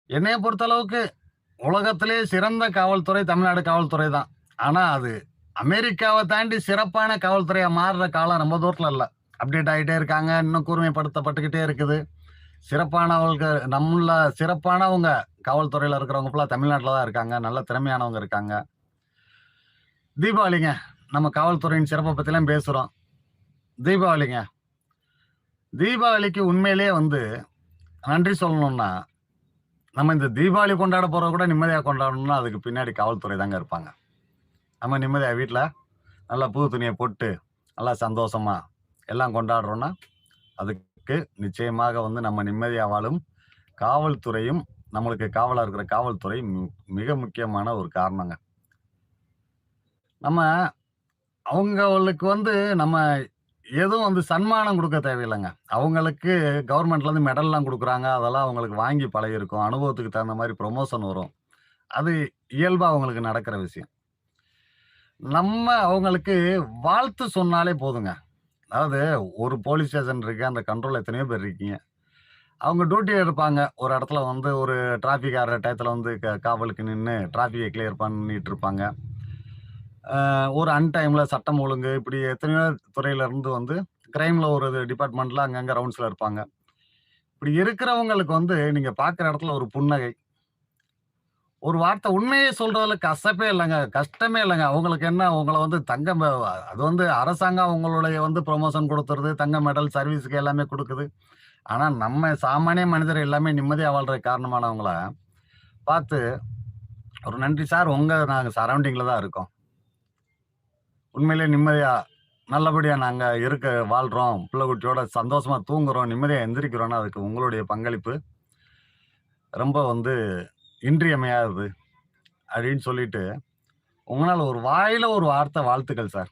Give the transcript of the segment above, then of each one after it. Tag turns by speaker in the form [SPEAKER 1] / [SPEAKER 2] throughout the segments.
[SPEAKER 1] என்னைய பொறுத்தளவுக்கு உலகத்திலே சிறந்த காவல்துறை தமிழ்நாடு காவல்துறை தான். ஆனா அது அமெரிக்காவ தாண்டி சிறப்பான காவல்துறையா மாறுற காலம் ரொம்ப தூரத்துல இல்ல. அப்டேட் ஆயிட்டே இருக்காங்க. இன்னும் கூர்மைப்படுத்தப்பட்டுக்கிட்டே இருக்குது. சிறப்பானவங்களுக்கு சிறப்பானவங்க காவல்துறையில இருக்கிறவங்க ஃபுல்லா தமிழ்நாட்டுல தான் இருக்காங்க. நல்ல திறமையானவங்க இருக்காங்க. தீபாவளிங்க. நம்ம காவல்துறையின் சிறப்ப பத்திலாம் பேசுறோம். தீபாவளிங்க. தீபாவளிக்கு உண்மையிலேயே நன்றி சொல்லணும்னா, நம்ம இந்த தீபாவளி கொண்டாட போறத கூட நிம்மதியா கொண்டாடணும்னா, அதுக்கு பின்னாடி காவல்துறை தாங்க இருப்பாங்க. நம்ம நிம்மதியா வீட்ல நல்லா புது துணிய போட்டு, நல்லா சந்தோஷமா எல்லாம் கொண்டாடுறோம்னா, அதுக்கு நிச்சயமாக நம்ம நிம்மதியா வாழும் காவல்துறையும், நம்மளுக்கு காவலா இருக்கிற காவல்துறை மிக முக்கியமான ஒரு காரணங்க. நம்ம அவங்களுக்கு நம்ம எதுவும் சன்மானம் குடுக்க தேவையில்லங்க. அவங்களுக்கு கவர்மெண்ட்லேருந்து மெடல்லாம் குடுக்குறாங்க. அதெல்லாம் அவங்களுக்கு வாங்கி பழகியிருக்கும். அனுபவத்துக்கு தகுந்த மாரி புரமோஷன் வரும். அது இயல்பா அவங்களுக்கு நடக்கிற விஷயம். நம்ம அவங்களுக்கு வாழ்த்து சொன்னாலே போதுங்க. அதாவது ஒரு போலீஸ் ஸ்டேஷன் இருக்கு. அந்த கண்ட்ரோல்ல எத்தனையோ பேர் இருக்கீங்க. அவங்க டியூட்டில இருப்பாங்க. ஒரு இடத்துல ஒரு டிராஃபிக் ஆடுற டயத்துல காவலுக்கு நின்னு டிராஃபிக்க கிளியர் பண்ணிட்டு இருப்பாங்க. ஒரு அன்டைம்ல சட்டம் ஒழுங்கு இப்படி எத்தனையோ துறையில இருந்து கிரைம்ல ஒரு டிபார்ட்மெண்ட்ல அங்கங்க ரவுண்ட்ஸ்ல இருப்பாங்க. இப்படி இருக்கிறவங்களுக்கு நீங்க பார்க்குற இடத்துல ஒரு புன்னகை, ஒரு வார்த்தை உண்மைய சொல்றதுல கசப்பே இல்லங்க. கஷ்டமே இல்லங்க. அவங்களுக்கு என்ன உங்கள தங்கம் அது அரசாங்கம் உங்களுடைய புரமோஷன் குடுத்துருது. தங்க மெடல் சர்வீஸ்க்கு எல்லாமே குடுக்குது. ஆனா நம்ம சாமானிய மனிதர் எல்லாமே நிம்மதியா வாழ்றதுக்கு காரணமானவங்கள பார்த்து ஒரு நன்றி சார் நாங்க சரவுண்டிங்ல தான் இருக்கோம். உண்மையிலேயே நிம்மதியா நல்லபடியா நாங்க வாழ்றோம். பிள்ளை குட்டியோட சந்தோஷமா தூங்குறோம். நிம்மதியா எந்திரிக்கிறோம்னா, அதுக்கு உங்களுடைய பங்களிப்பு ரொம்ப இன்றியமையாதது. அப்படின்னு சொல்லிட்டு, உங்களால ஒரு வாயில ஒரு வார்த்தை வாழ்த்துக்கள் சார்.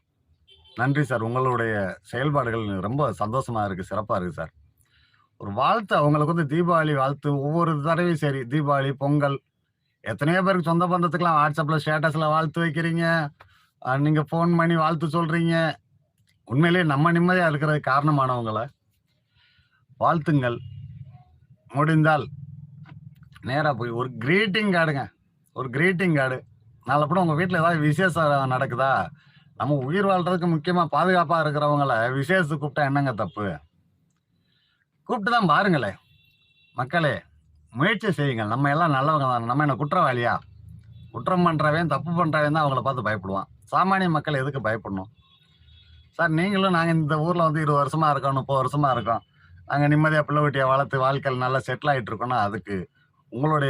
[SPEAKER 1] நன்றி சார். உங்களுடைய செயல்பாடுகள் ரொம்ப சந்தோஷமா இருக்கு. சிறப்பா இருக்கு சார். ஒரு வாழ்த்து அவங்களுக்கு தீபாவளி வாழ்த்து ஒவ்வொரு தடவையும் சரி, தீபாவளி, பொங்கல் எத்தனையோ பேருக்கு சொந்த பந்தத்துக்குலாம் WhatsAppல ஸ்டேட்டஸ்ல வாழ்த்து வைக்கிறீங்க. நீங்க ஃபோன் பண்ணி வாழ்த்து சொல்றீங்க. உண்மையிலேயே நம்ம நிம்மதியா இருக்கிறதுக்கு காரணமானவங்கள வாழ்த்துங்கள். முடிந்தால் நேரா போய் ஒரு கிரீட்டிங் கார்டுங்க. ஒரு கிரீட்டிங் கார்டு. நாளப்பின்ன உங்க வீட்ல ஏதாவது விசேஷம் நடக்குதா? நம்ம உயிர் வாழ்றதுக்கு முக்கியமா பாதுகாப்பா இருக்கிறவங்கள விசேஷத்துக்கு கூப்பிட்டா என்னங்க தப்பு? கூப்பிட்டு தான் பாருங்களேன். மக்களே, முயற்சி செய்யுங்கள். நம்ம எல்லாம் நல்லவங்க தான். நம்ம என்ன குற்றவாளியா? குற்றம் பண்றவன், தப்பு பண்றவன் தான் அவங்கள பார்த்து பயப்படுவான். சாமானிய மக்கள் எதுக்கு பயப்படணும்? சார் நீங்களும் நாங்க இந்த ஊர்ல 20 வருஷமா இருக்கோம், 30 வருஷமா இருக்கோம். நாங்க நிம்மதியா பிள்ளை குட்டிய வளர்த்து வாழ்க்கையில நல்லா செட்டில் ஆயிட்டு இருக்கோம்னா, அதுக்கு உங்களுடைய